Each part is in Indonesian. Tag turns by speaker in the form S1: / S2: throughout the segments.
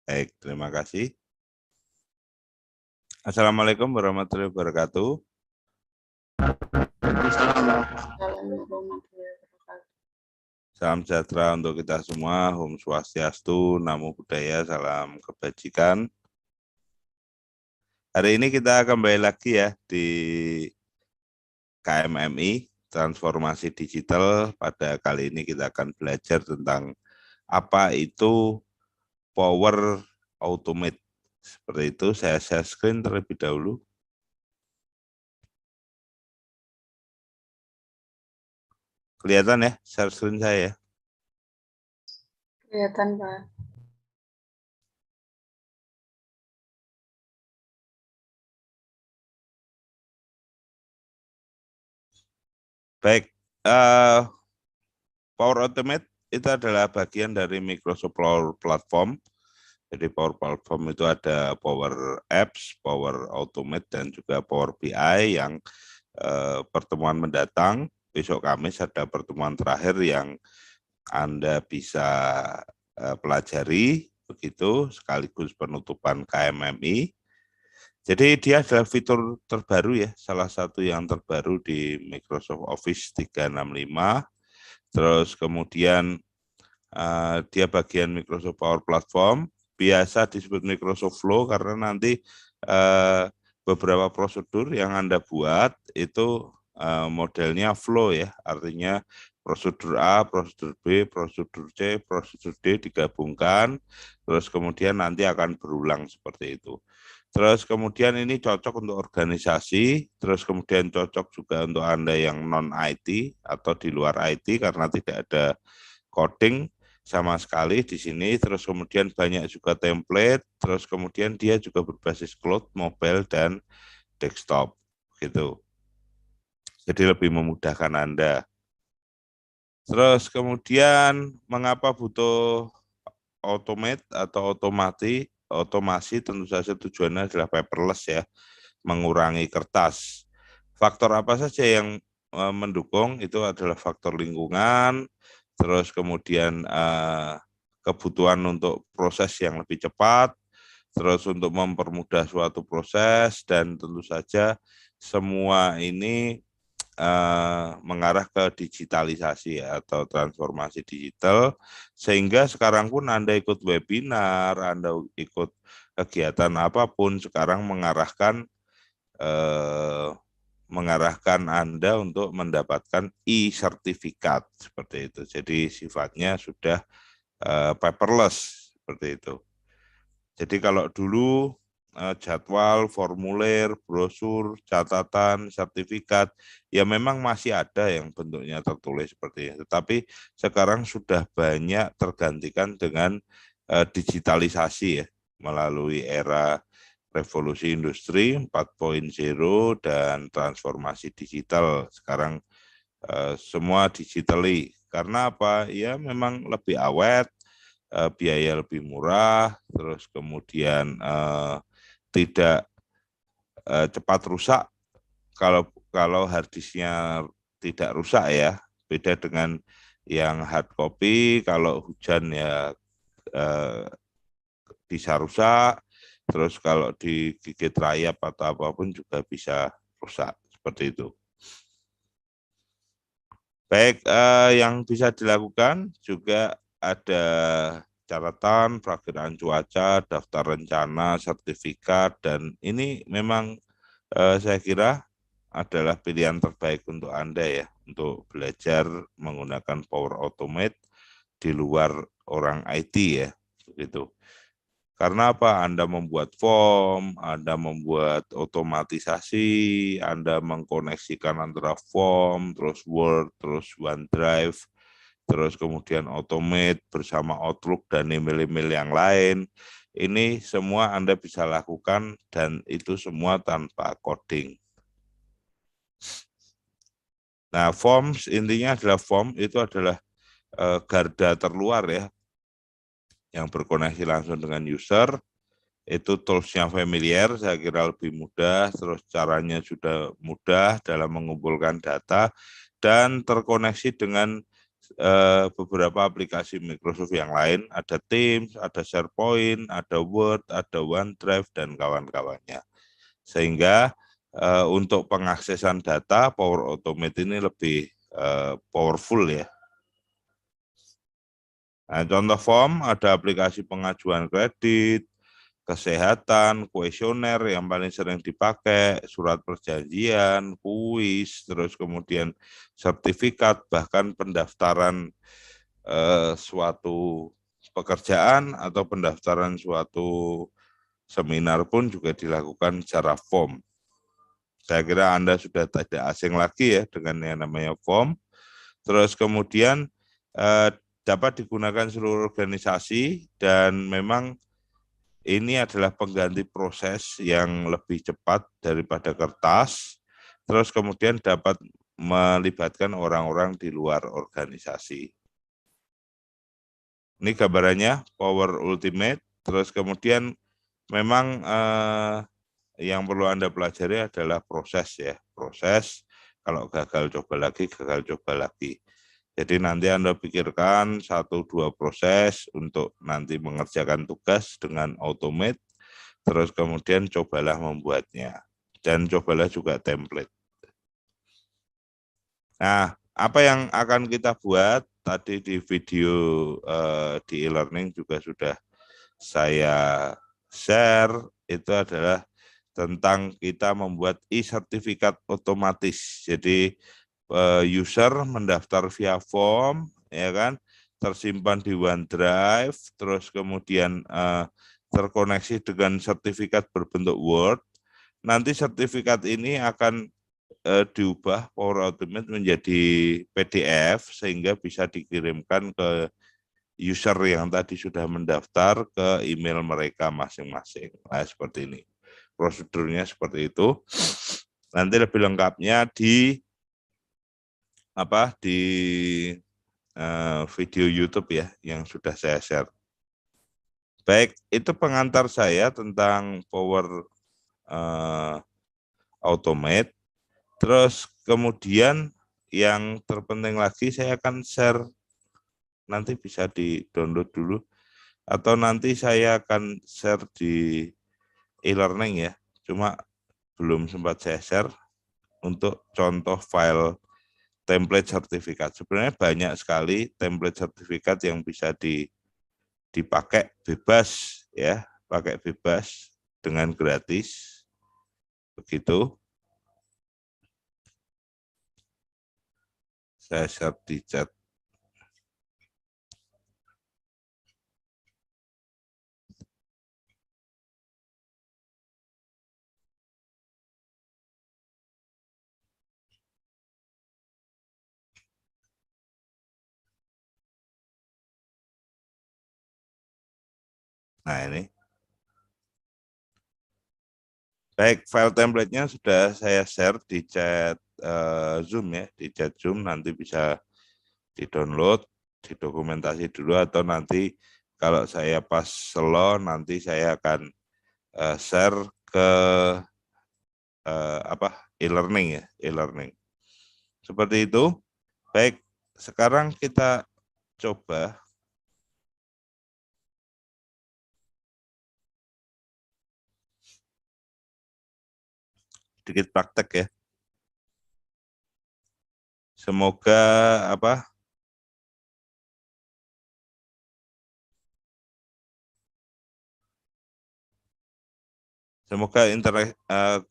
S1: Baik, terima kasih. Assalamualaikum warahmatullahi wabarakatuh. Salam sejahtera untuk kita semua. Om Swastiastu, Namo Buddhaya, salam kebajikan. Hari ini kita kembali lagi ya di KMMI, Transformasi Digital. Pada kali ini kita akan belajar tentang apa itu Power Automate. Seperti itu, saya share screen terlebih dahulu. Kelihatan ya, share screen saya.
S2: Kelihatan, Pak.
S1: Baik, Power Automate itu adalah bagian dari Microsoft Power Platform. Jadi Power Platform itu ada Power Apps, Power Automate, dan juga Power BI yang pertemuan mendatang. Besok Kamis ada pertemuan terakhir yang Anda bisa pelajari, begitu, sekaligus penutupan KMMI. Jadi dia adalah fitur terbaru ya, salah satu yang terbaru di Microsoft Office 365. Terus kemudian dia bagian Microsoft Power Platform, biasa disebut Microsoft Flow karena nanti beberapa prosedur yang Anda buat itu modelnya flow ya, artinya prosedur A, prosedur B, prosedur C, prosedur D digabungkan, terus kemudian nanti akan berulang seperti itu. Terus kemudian ini cocok untuk organisasi, terus kemudian cocok juga untuk Anda yang non-IT atau di luar IT karena tidak ada coding sama sekali di sini. Terus kemudian banyak juga template, terus kemudian dia juga berbasis cloud, mobile, dan desktop gitu. Jadi lebih memudahkan Anda. Terus kemudian mengapa butuh automate atau otomasi tentu saja tujuannya adalah paperless ya, mengurangi kertas. Faktor apa saja yang mendukung itu adalah faktor lingkungan, terus kemudian kebutuhan untuk proses yang lebih cepat, terus untuk mempermudah suatu proses, dan tentu saja semua ini mengarah ke digitalisasi atau transformasi digital, sehingga sekarang pun Anda ikut webinar, Anda ikut kegiatan apapun, sekarang mengarahkan Anda untuk mendapatkan e-sertifikat seperti itu. Jadi sifatnya sudah paperless seperti itu. Jadi kalau dulu jadwal, formulir, brosur, catatan, sertifikat, ya memang masih ada yang bentuknya tertulis seperti itu. Tetapi sekarang sudah banyak tergantikan dengan digitalisasi ya, melalui era revolusi industri 4.0 dan transformasi digital. Sekarang semua digitally. Karena apa? Ya memang lebih awet, biaya lebih murah, terus kemudian tidak cepat rusak. Kalau hard disknya tidak rusak ya, beda dengan yang hard copy, kalau hujan ya bisa rusak, terus kalau digigit rayap atau apapun juga bisa rusak, seperti itu. Baik, yang bisa dilakukan juga ada catatan, perakiraan cuaca, daftar rencana, sertifikat, dan ini memang saya kira adalah pilihan terbaik untuk Anda ya, untuk belajar menggunakan Power Automate di luar orang IT ya, begitu. Karena apa? Anda membuat form, Anda membuat otomatisasi, Anda mengkoneksikan antara form, terus Word, terus OneDrive, terus kemudian automate bersama Outlook dan email-email yang lain. Ini semua Anda bisa lakukan dan itu semua tanpa coding. Nah, forms intinya adalah form itu adalah garda terluar ya, yang berkoneksi langsung dengan user. Itu toolsnya familiar, saya kira lebih mudah, terus caranya sudah mudah dalam mengumpulkan data, dan terkoneksi dengan beberapa aplikasi Microsoft yang lain, ada Teams, ada SharePoint, ada Word, ada OneDrive, dan kawan-kawannya. Sehingga untuk pengaksesan data, Power Automate ini lebih powerful ya. Nah, contoh form, ada aplikasi pengajuan kredit, kesehatan, kuesioner yang paling sering dipakai, surat perjanjian, kuis, terus kemudian sertifikat, bahkan pendaftaran suatu pekerjaan atau pendaftaran suatu seminar pun juga dilakukan secara form. Saya kira Anda sudah tidak asing lagi ya dengan yang namanya form. Terus kemudian dapat digunakan seluruh organisasi dan memang ini adalah pengganti proses yang lebih cepat daripada kertas. Terus kemudian dapat melibatkan orang-orang di luar organisasi. Ini gambarannya Power Ultimate. Terus kemudian memang yang perlu Anda pelajari adalah proses ya. Proses, kalau gagal coba lagi, gagal coba lagi. Jadi nanti Anda pikirkan 1-2 proses untuk nanti mengerjakan tugas dengan automate, terus kemudian cobalah membuatnya. Dan cobalah juga template. Nah, apa yang akan kita buat? Tadi di video di e-learning juga sudah saya share, itu adalah tentang kita membuat e-sertifikat otomatis. Jadi user mendaftar via form, ya kan, tersimpan di OneDrive, terus kemudian terkoneksi dengan sertifikat berbentuk Word. Nanti sertifikat ini akan diubah Power Automate menjadi PDF sehingga bisa dikirimkan ke user yang tadi sudah mendaftar ke email mereka masing-masing. Nah, seperti ini. Prosedurnya seperti itu. Nanti lebih lengkapnya di video YouTube ya yang sudah saya share. Baik, itu pengantar saya tentang Power Automate. Terus kemudian yang terpenting lagi saya akan share, nanti bisa di-download dulu, atau nanti saya akan share di e-learning ya, cuma belum sempat saya share untuk contoh file template sertifikat. Sebenarnya banyak sekali template sertifikat yang bisa dipakai bebas ya, pakai bebas dengan gratis. Begitu. Saya share di chat. Nah ini. Baik, file template-nya sudah saya share di chat Zoom ya, di chat Zoom nanti bisa di-download, didokumentasi dulu, atau nanti kalau saya pas slow nanti saya akan share ke e-learning ya, e-learning. Seperti itu. Baik, sekarang kita coba sedikit praktek ya. Semoga Semoga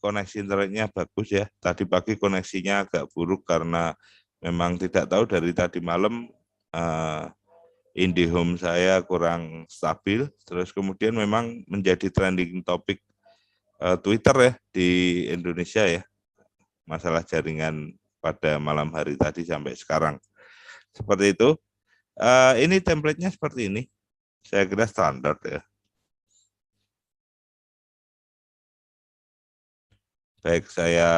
S1: koneksi internetnya bagus ya. Tadi pagi koneksinya agak buruk karena memang tidak tahu dari tadi malam IndiHome saya kurang stabil. Terus kemudian memang menjadi trending topik Twitter ya di Indonesia ya. Masalah jaringan pada malam hari tadi sampai sekarang. Seperti itu. Ini template-nya seperti ini. Saya kira standar ya. Baik, saya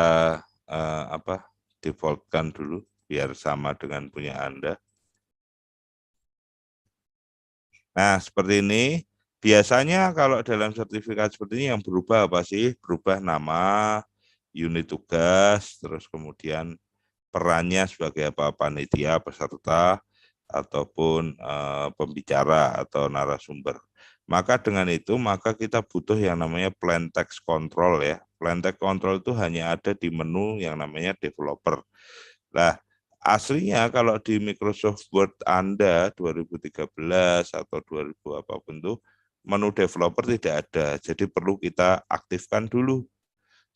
S1: defaultkan dulu biar sama dengan punya Anda. Nah, seperti ini. Biasanya kalau dalam sertifikat seperti ini yang berubah apa sih? Berubah nama, unit tugas, terus kemudian perannya sebagai apa, panitia, peserta, ataupun pembicara atau narasumber. Maka dengan itu, maka kita butuh yang namanya plain text control ya. Plain text control itu hanya ada di menu yang namanya developer. Nah, aslinya kalau di Microsoft Word Anda 2013 atau 2000 apapun itu, menu developer tidak ada. Jadi perlu kita aktifkan dulu.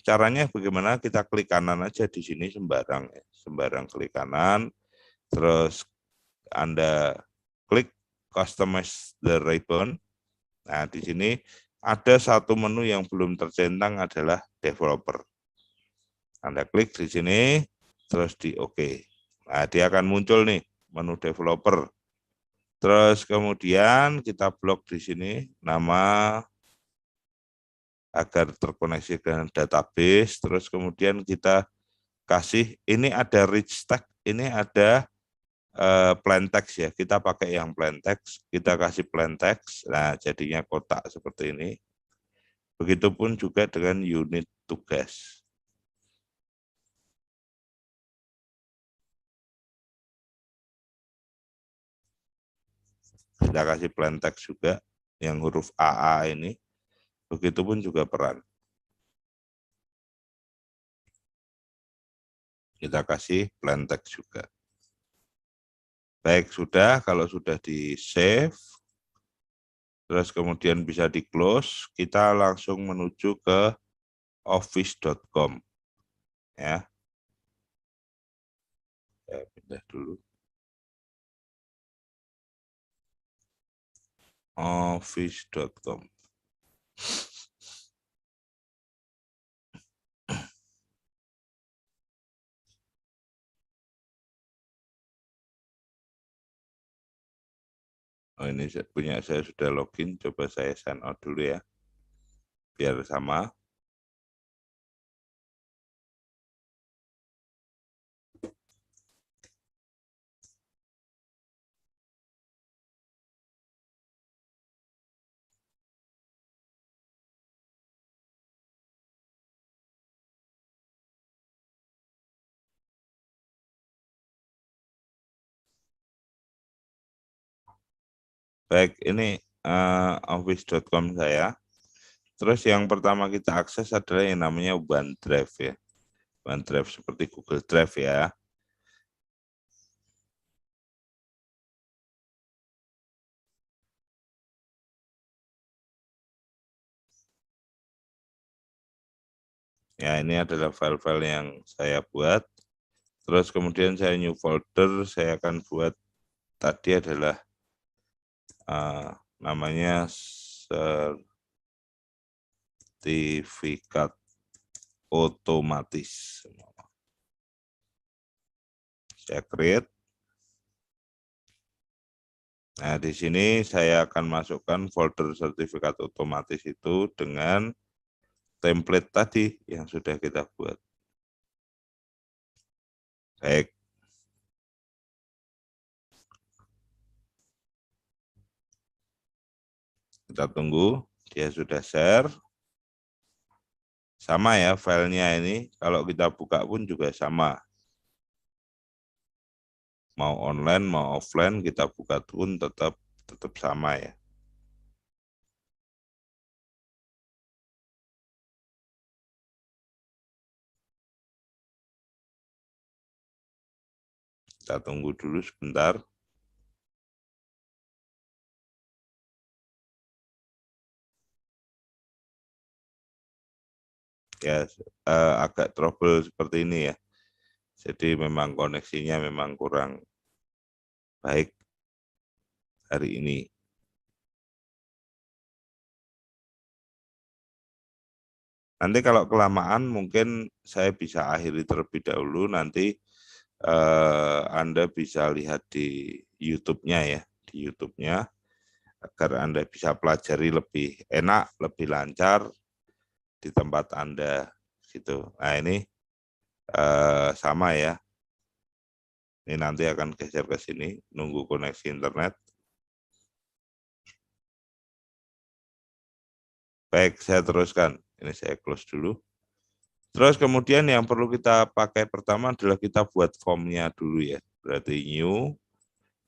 S1: Caranya bagaimana? Kita klik kanan aja di sini sembarang. Sembarang klik kanan, terus Anda klik Customize the Ribbon. Nah, di sini ada satu menu yang belum tercentang adalah developer. Anda klik di sini, terus di OK. Nah, dia akan muncul nih menu developer. Terus kemudian kita blok di sini nama agar terkoneksi dengan database. Terus kemudian kita kasih, ini ada rich text, ini ada plain text ya, kita pakai yang plain text, kita kasih plain text, nah jadinya kotak seperti ini. Begitupun juga dengan unit tugas. Kita kasih plain text juga, yang huruf AA ini, begitupun juga peran. Kita kasih plain text juga. Baik, sudah, kalau sudah di save, terus kemudian bisa di close, kita langsung menuju ke office.com. Ya. Saya pindah dulu. Office.com. Oh, ini punya saya sudah login, coba saya sign out dulu ya, biar sama. Baik, ini office.com saya. Terus yang pertama kita akses adalah yang namanya OneDrive ya. OneDrive seperti Google Drive ya. Ya, ini adalah file-file yang saya buat. Terus kemudian saya new folder, saya akan buat tadi adalah namanya sertifikat otomatis. Saya create. Nah, di sini saya akan masukkan folder sertifikat otomatis itu dengan template tadi yang sudah kita buat. Baik. Kita tunggu, dia sudah share. Sama ya filenya ini, kalau kita buka pun juga sama. Mau online, mau offline, kita buka pun tetap sama ya. Kita tunggu dulu sebentar. Ya, agak trouble seperti ini ya. Jadi memang koneksinya memang kurang baik hari ini. Nanti kalau kelamaan mungkin saya bisa akhiri terlebih dahulu, nanti Anda bisa lihat di YouTube-nya ya, di YouTube-nya agar Anda bisa pelajari lebih enak, lebih lancar di tempat Anda gitu. Nah, ini sama ya. Ini nanti akan geser ke sini, nunggu koneksi internet. Baik, saya teruskan. Ini saya close dulu. Terus kemudian yang perlu kita pakai pertama adalah kita buat formnya dulu ya. Berarti new,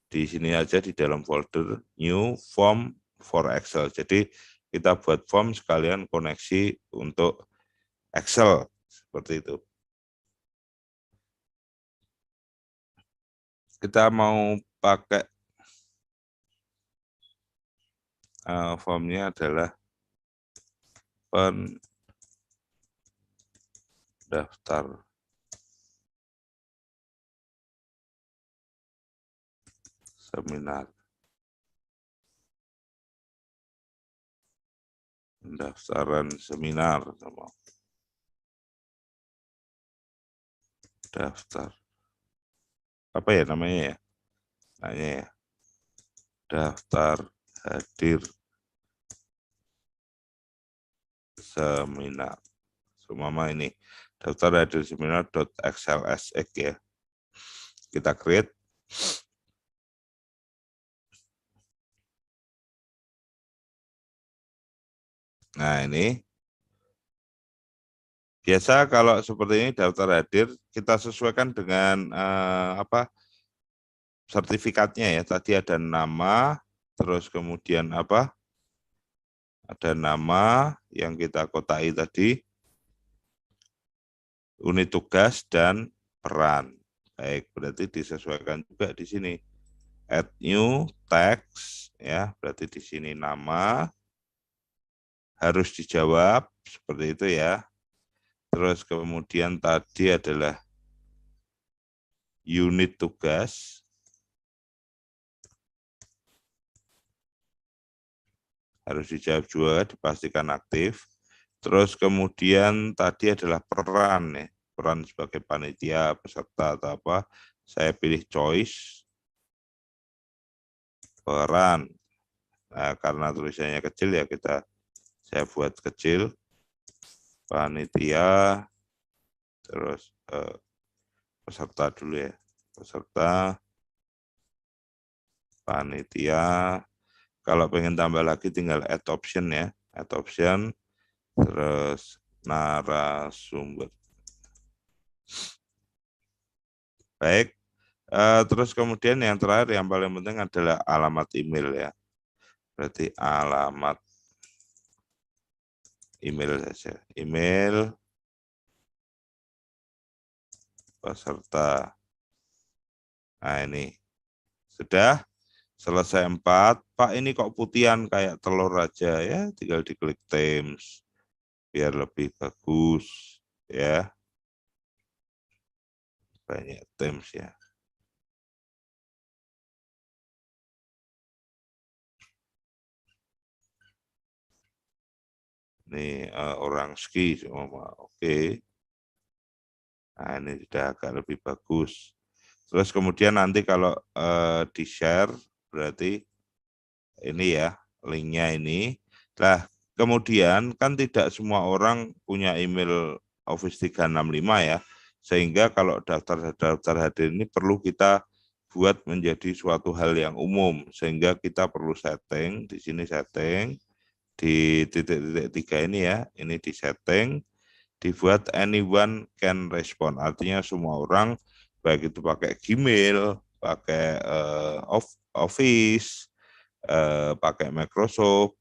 S1: di sini aja di dalam folder new form for Excel. Jadi kita buat form sekalian koneksi untuk Excel seperti itu. Kita mau pakai formnya adalah pendaftar seminar. Pendaftaran seminar sama daftar. Apa ya namanya ya? Namanya ya. Daftar hadir seminar. Semua ini daftar hadir seminar.xlsx ya. Kita create. Nah, ini biasa kalau seperti ini daftar hadir kita sesuaikan dengan sertifikatnya ya. Tadi ada nama, terus kemudian apa? Ada nama yang kita kotai tadi, unit tugas dan peran. Baik, berarti disesuaikan juga di sini. Add new text ya, berarti di sini nama harus dijawab seperti itu ya. Terus kemudian tadi adalah unit tugas. Harus dijawab juga, dipastikan aktif. Terus kemudian tadi adalah peran ya, peran sebagai panitia, peserta atau apa. Saya pilih choice peran. Nah, karena tulisannya kecil ya saya buat kecil. Panitia, terus peserta dulu ya, peserta, panitia. Kalau pengen tambah lagi tinggal add option ya, add option, terus narasumber. Baik, terus kemudian yang terakhir yang paling penting adalah alamat email ya. Berarti alamat email saja, email peserta. Nah ini sudah selesai 4. Pak ini kok putihan kayak telur aja ya, tinggal diklik Teams biar lebih bagus ya. Banyak Teams ya. Ini orang ski semua, oke. Nah ini sudah agak lebih bagus. Terus kemudian nanti kalau di-share berarti ini ya linknya ini. Nah kemudian kan tidak semua orang punya email Office 365 ya. Sehingga kalau daftar hadir ini perlu kita buat menjadi suatu hal yang umum. Sehingga kita perlu setting, di sini setting, di titik-titik 3 ini ya, ini di setting, dibuat anyone can respond, artinya semua orang baik itu pakai Gmail, pakai Office, pakai Microsoft,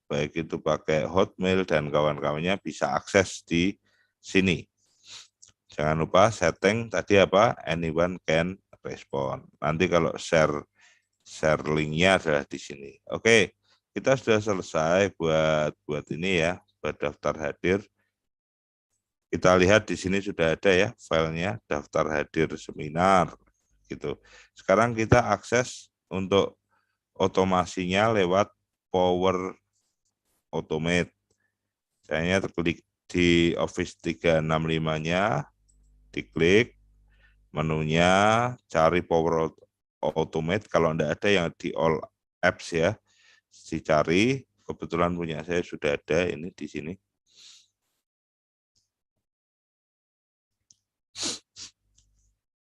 S1: baik itu pakai Hotmail dan kawan-kawannya bisa akses di sini. Jangan lupa setting tadi apa, anyone can respond. Nanti kalau share linknya adalah di sini. Oke, kita sudah selesai buat ini ya, buat daftar hadir. Kita lihat di sini sudah ada ya filenya, daftar hadir seminar gitu. Sekarang kita akses untuk otomasinya lewat Power Automate. Saya klik di Office 365-nya, diklik menunya, cari Power Automate. Kalau tidak ada yang di All Apps ya, dicari. Kebetulan punya saya sudah ada ini di sini.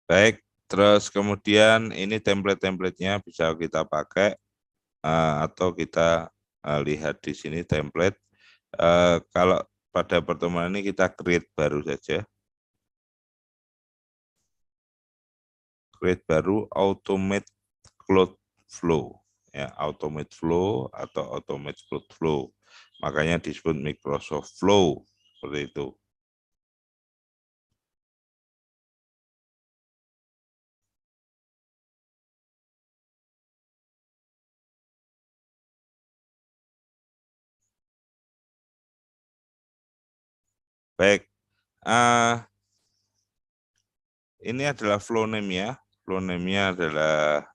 S1: Baik, terus kemudian ini template-templatenya bisa kita pakai atau kita lihat di sini template. Kalau pada pertemuan ini kita create baru saja. Create baru, automate cloud flow, ya, automate flow atau automate cloud flow. Makanya disebut Microsoft Flow seperti itu. Baik, ini adalah flow name ya. Flow name-nya adalah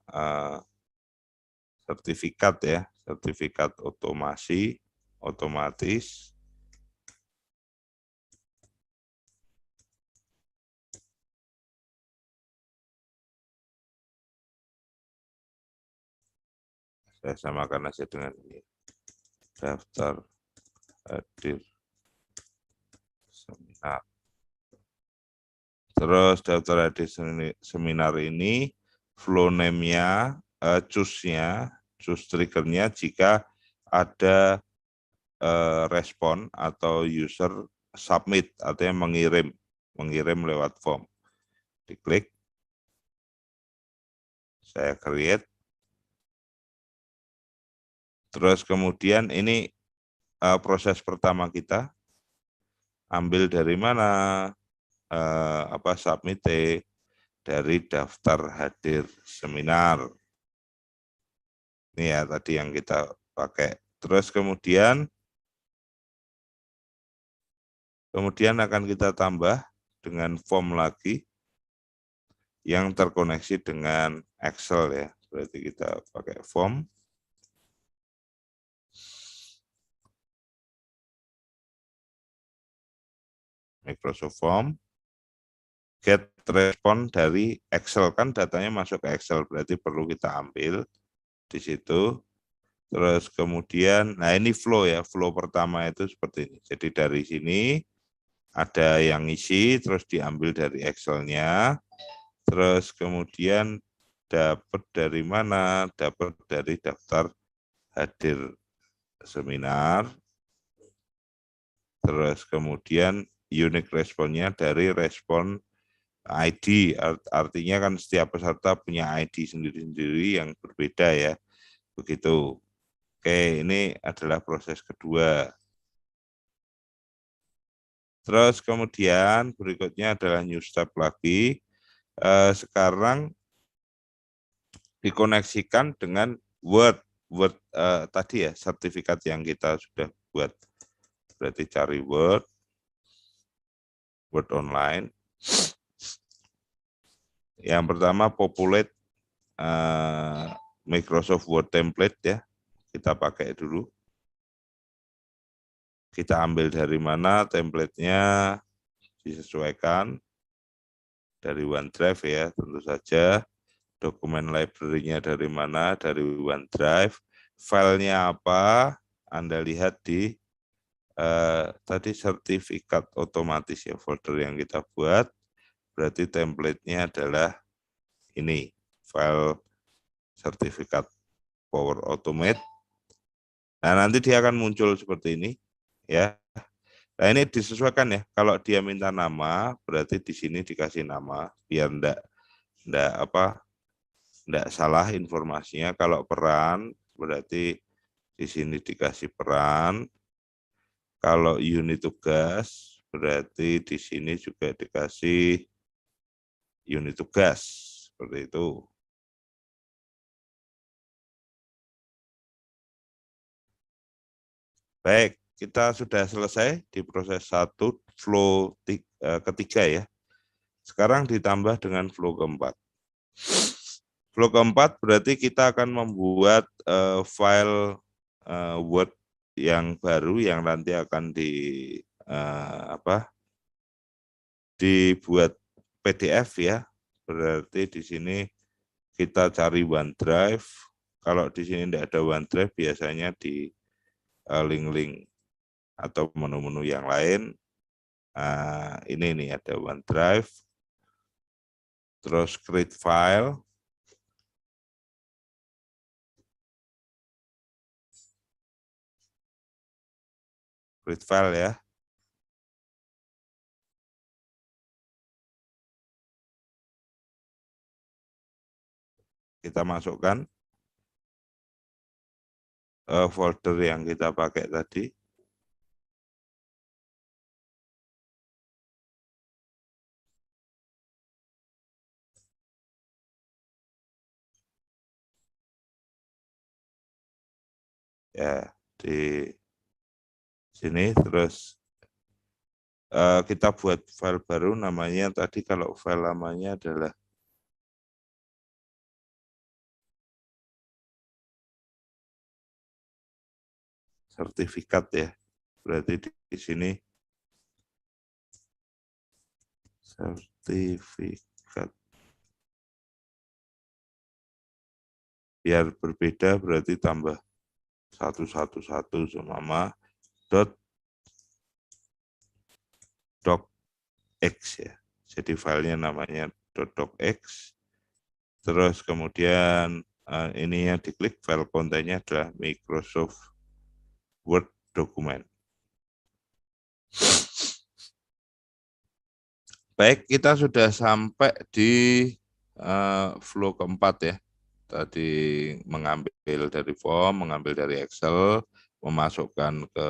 S1: sertifikat ya, sertifikat otomasi, otomatis. Saya samakan aja dengan ini. Daftar hadir seminar. Terus daftar hadir seminar ini flow name-nya, choose-nya, choose trigger-nya jika ada respon atau user submit, artinya mengirim lewat form. Diklik, saya create. Terus kemudian ini proses pertama kita, ambil dari mana submit dari daftar hadir seminar. Ini ya tadi yang kita pakai. Terus kemudian akan kita tambah dengan form lagi yang terkoneksi dengan Excel ya. Berarti kita pakai form. Microsoft Form. Get respon dari Excel, kan datanya masuk ke Excel, berarti perlu kita ambil di situ. Terus kemudian, nah ini flow ya, flow pertama itu seperti ini. Jadi dari sini ada yang isi, terus diambil dari Excel-nya, terus kemudian dapat dari mana? Dapat dari daftar hadir seminar, terus kemudian unique responnya dari respon ID, artinya kan setiap peserta punya ID sendiri-sendiri yang berbeda ya, begitu. Oke, ini adalah proses kedua. Terus kemudian berikutnya adalah new step lagi. Sekarang dikoneksikan dengan Word tadi ya, sertifikat yang kita sudah buat. Berarti cari Word online. Yang pertama populate Microsoft Word template ya, kita pakai dulu. Kita ambil dari mana template-nya, disesuaikan dari OneDrive ya, tentu saja. Dokumen library-nya dari mana, dari OneDrive. Filenya apa, Anda lihat di tadi sertifikat otomatis ya, folder yang kita buat. Berarti template-nya adalah ini, file sertifikat Power Automate. Nah, nanti dia akan muncul seperti ini ya. Nah, ini disesuaikan ya. Kalau dia minta nama, berarti di sini dikasih nama biar enggak salah informasinya. Kalau peran, berarti di sini dikasih peran. Kalau unit tugas, berarti di sini juga dikasih unit tugas. Seperti itu. Baik, kita sudah selesai di proses 1, flow ketiga ya. Sekarang ditambah dengan flow keempat. Flow keempat berarti kita akan membuat file Word yang baru yang nanti akan dibuat PDF ya. Berarti di sini kita cari OneDrive. Kalau di sini tidak ada OneDrive, biasanya di link-link atau menu-menu yang lain. Nah, ini nih ada OneDrive. Terus create file. Create file ya. kita masukkan folder yang kita pakai tadi. Ya, di sini terus kita buat file baru namanya tadi, kalau file lamanya adalah sertifikat ya. Berarti di sini sertifikat. Biar berbeda berarti tambah 111 sama .docx ya. Jadi filenya namanya .docx. Terus kemudian ininya diklik, file kontennya adalah Microsoft Word dokumen. Baik, kita sudah sampai di flow keempat ya. Tadi mengambil dari form, mengambil dari Excel, memasukkan ke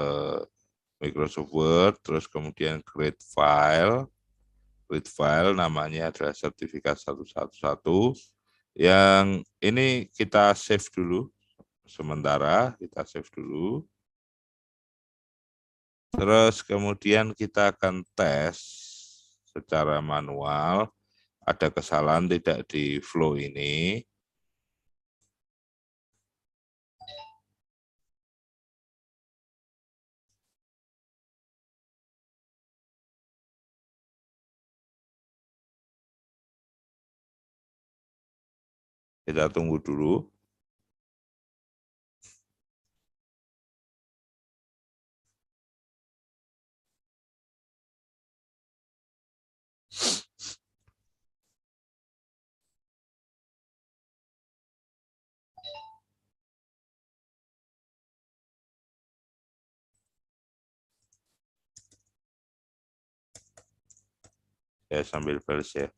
S1: Microsoft Word, terus kemudian create file. Create file namanya adalah sertifikat 111. Yang ini kita save dulu. Sementara kita save dulu. Terus kemudian kita akan tes secara manual, ada kesalahan tidak di flow ini. Kita tunggu dulu. Ya, sambil balas ya.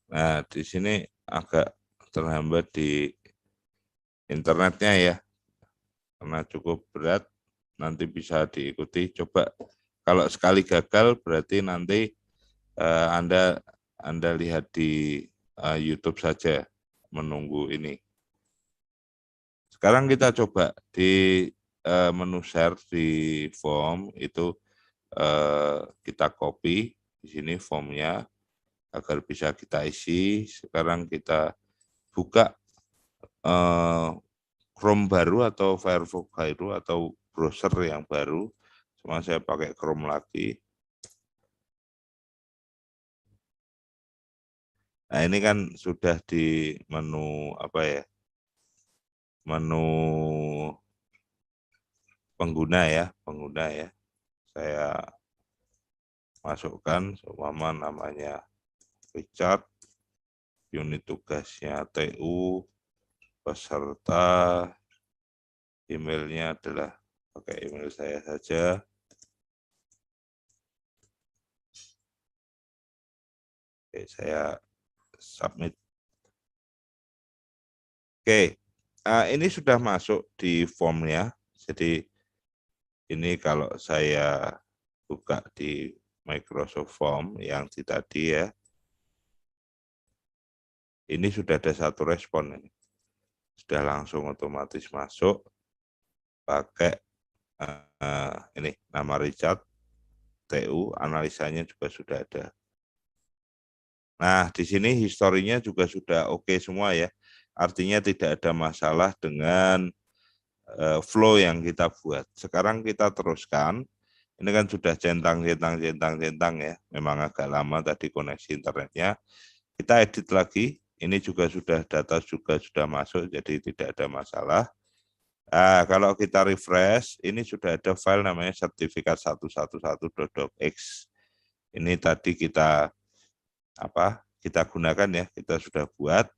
S1: Nah, di sini agak terhambat di internetnya ya, karena cukup berat, nanti bisa diikuti. Coba kalau sekali gagal berarti nanti Anda lihat di YouTube saja, menunggu ini. Sekarang kita coba di menu share di form itu, kita copy di sini formnya agar bisa kita isi. Sekarang kita buka Chrome baru atau Firefox baru atau browser yang baru. Cuma saya pakai Chrome lagi. Nah, ini kan sudah di menu apa ya? Menu pengguna ya, Saya masukkan seumpama namanya Richard, unit tugasnya TU, peserta, emailnya adalah pakai email saya saja. Oke, saya submit. Oke, ini sudah masuk di formnya. Jadi ini kalau saya buka di Microsoft Form yang tadi ya, ini sudah ada satu respon ini. Sudah langsung otomatis masuk pakai ini nama Richard, TU, analisanya juga sudah ada. Nah, di sini historinya juga sudah oke semua ya. Artinya tidak ada masalah dengan flow yang kita buat. Sekarang kita teruskan. Ini kan sudah centang ya. Memang agak lama tadi koneksi internetnya. Kita edit lagi. ini juga sudah data juga sudah masuk, jadi tidak ada masalah. Nah, kalau kita refresh, ini sudah ada file namanya sertifikat 111.docx. Ini tadi kita gunakan ya, kita sudah buat.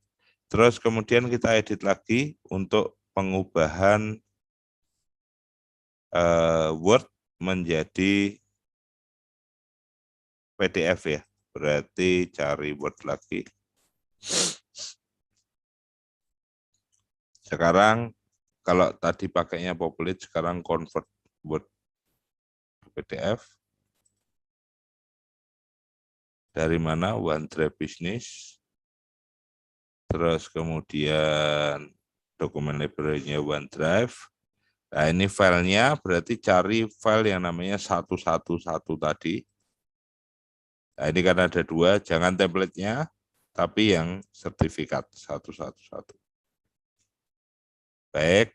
S1: Terus kemudian kita edit lagi untuk pengubahan Word menjadi PDF ya. Berarti cari Word lagi. Sekarang kalau tadi pakainya Populate, sekarang convert Word ke PDF. Dari mana? OneDrive Business. Terus kemudian dokumen library-nya OneDrive. Nah, ini filenya berarti cari file yang namanya 111 tadi. Nah, ini kan ada dua, jangan template-nya, tapi yang sertifikat 111. Baik.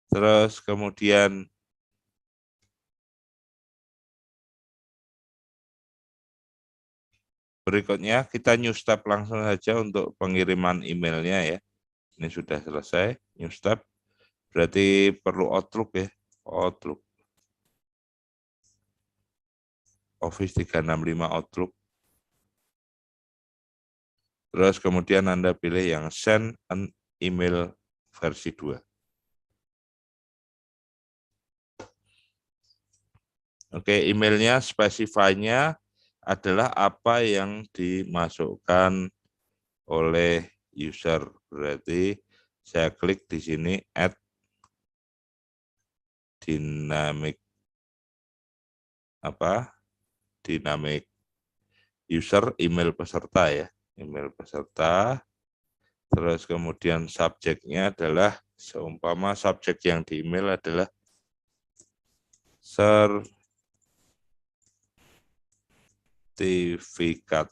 S1: Terus kemudian berikutnya kita new step langsung saja untuk pengiriman emailnya ya. Ini sudah selesai, new step. Berarti perlu Outlook ya, Outlook. Office 365 Outlook. Terus kemudian Anda pilih yang send an email versi 2. Oke, emailnya, spesify-nya adalah apa yang dimasukkan oleh user. Berarti saya klik di sini add dynamic dynamic user email peserta ya, email peserta. Terus kemudian subjeknya adalah seumpama subjek yang di email adalah sertifikat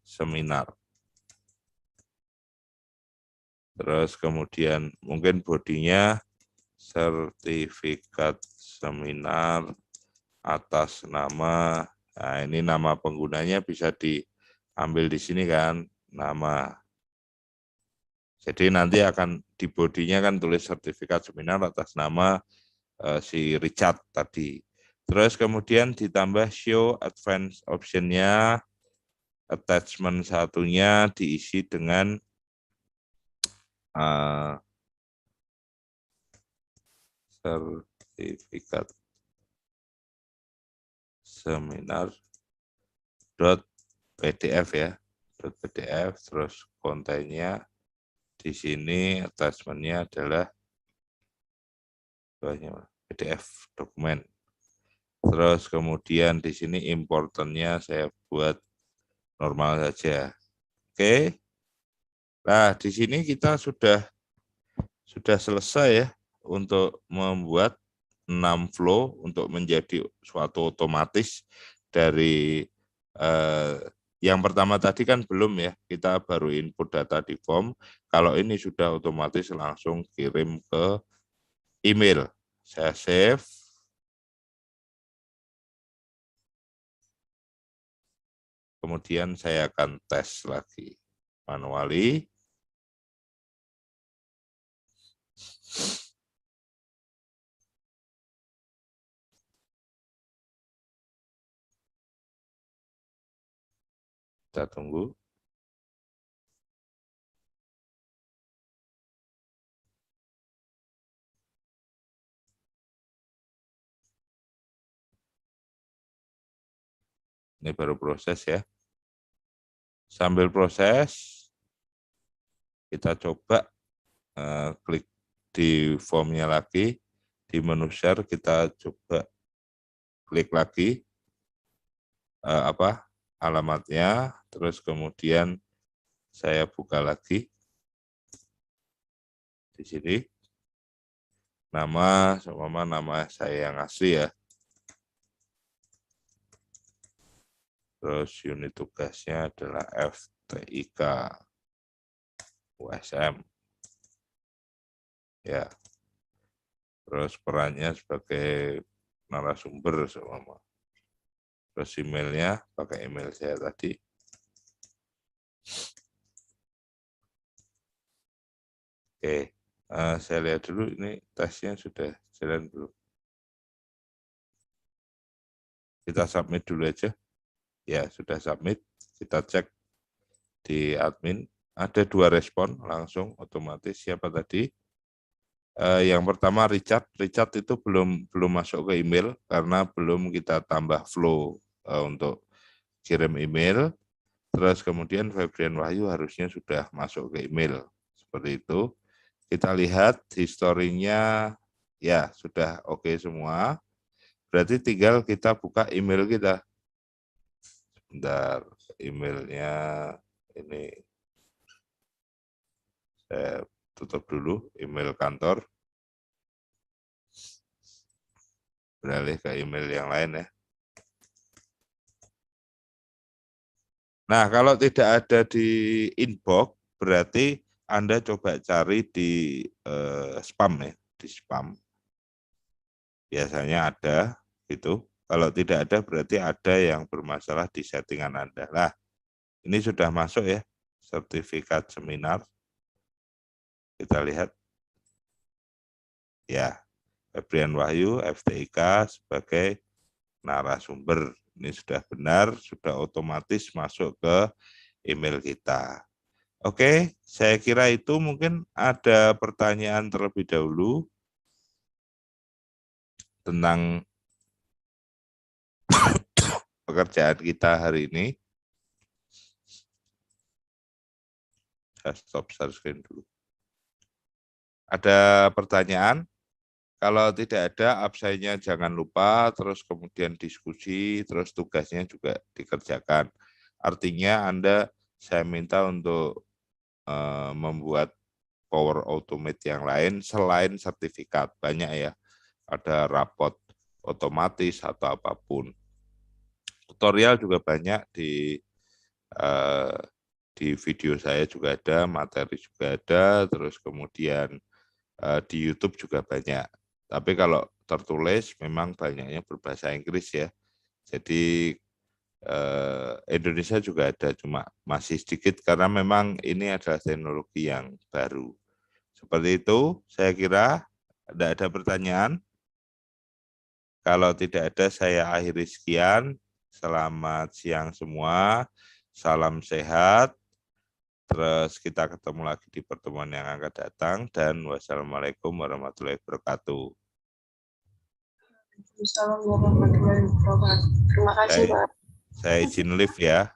S1: seminar. Terus kemudian mungkin bodinya sertifikat seminar atas nama, nah ini nama penggunanya bisa diambil di sini kan, nama. Jadi nanti akan di bodinya kan tulis sertifikat seminar atas nama si Richard tadi. Terus kemudian ditambah show advance option-nya, attachment satunya diisi dengan sertifikat seminar .pdf ya, .pdf, terus kontennya di sini attachment-nya adalah PDF dokumen. Terus kemudian di sini importernya saya buat normal saja. Oke. Nah, di sini kita sudah selesai ya untuk membuat 6 flow untuk menjadi suatu otomatis dari yang pertama tadi kan belum ya, kita baru input data di form. Kalau ini sudah otomatis langsung kirim ke email. Saya save. Kemudian saya akan tes lagi manually. Kita tunggu. Ini baru proses ya. Sambil proses, kita coba klik di formnya lagi. Di menu share kita coba klik lagi alamatnya, terus kemudian saya buka lagi di sini. Nama saya yang asli ya. Terus unit tugasnya adalah FTIK USM. Ya. Terus perannya sebagai narasumber seumpama. Terus emailnya pakai email saya tadi. Oke, saya lihat dulu ini tesnya sudah jalan belum. Kita submit dulu aja. Ya, sudah submit. Kita cek di admin. Ada 2 respon langsung otomatis. Siapa tadi? Yang pertama Richard itu belum masuk ke email karena belum kita tambah flow untuk kirim email. Terus kemudian Febrian Wahyu harusnya sudah masuk ke email seperti itu. Kita lihat historinya ya sudah oke semua. Berarti tinggal kita buka email kita. Sebentar, emailnya ini saya tutup dulu email kantor. Beralih ke email yang lain ya. Nah, kalau tidak ada di inbox, berarti Anda coba cari di spam ya, di spam. Biasanya ada gitu. Kalau tidak ada, berarti ada yang bermasalah di settingan Anda. Nah, ini sudah masuk ya, sertifikat seminar. Kita lihat. Ya, Febrian Wahyu, FTIK sebagai narasumber. Ini sudah benar, sudah otomatis masuk ke email kita. Oke, saya kira itu mungkin ada pertanyaan terlebih dahulu tentang pekerjaan kita hari ini. Saya stop share screen dulu. Ada pertanyaan? Kalau tidak ada, absennya jangan lupa, terus kemudian diskusi, terus tugasnya juga dikerjakan. Artinya saya minta untuk membuat Power Automate yang lain selain sertifikat. Banyak ya, ada rapot otomatis atau apapun. Tutorial juga banyak di video saya juga ada, materi juga ada, terus kemudian di YouTube juga banyak. Tapi kalau tertulis memang banyaknya berbahasa Inggris ya. Jadi Indonesia juga ada, cuma masih sedikit karena memang ini adalah teknologi yang baru. Seperti itu, saya kira tidak ada pertanyaan. Kalau tidak ada, saya akhiri sekian. Selamat siang semua. Salam sehat. Terus kita ketemu lagi di pertemuan yang akan datang. Dan wassalamualaikum warahmatullahi wabarakatuh.
S2: Assalamualaikum warahmatullahi wabarakatuh. Terima kasih, Pak.
S1: Saya izin live ya.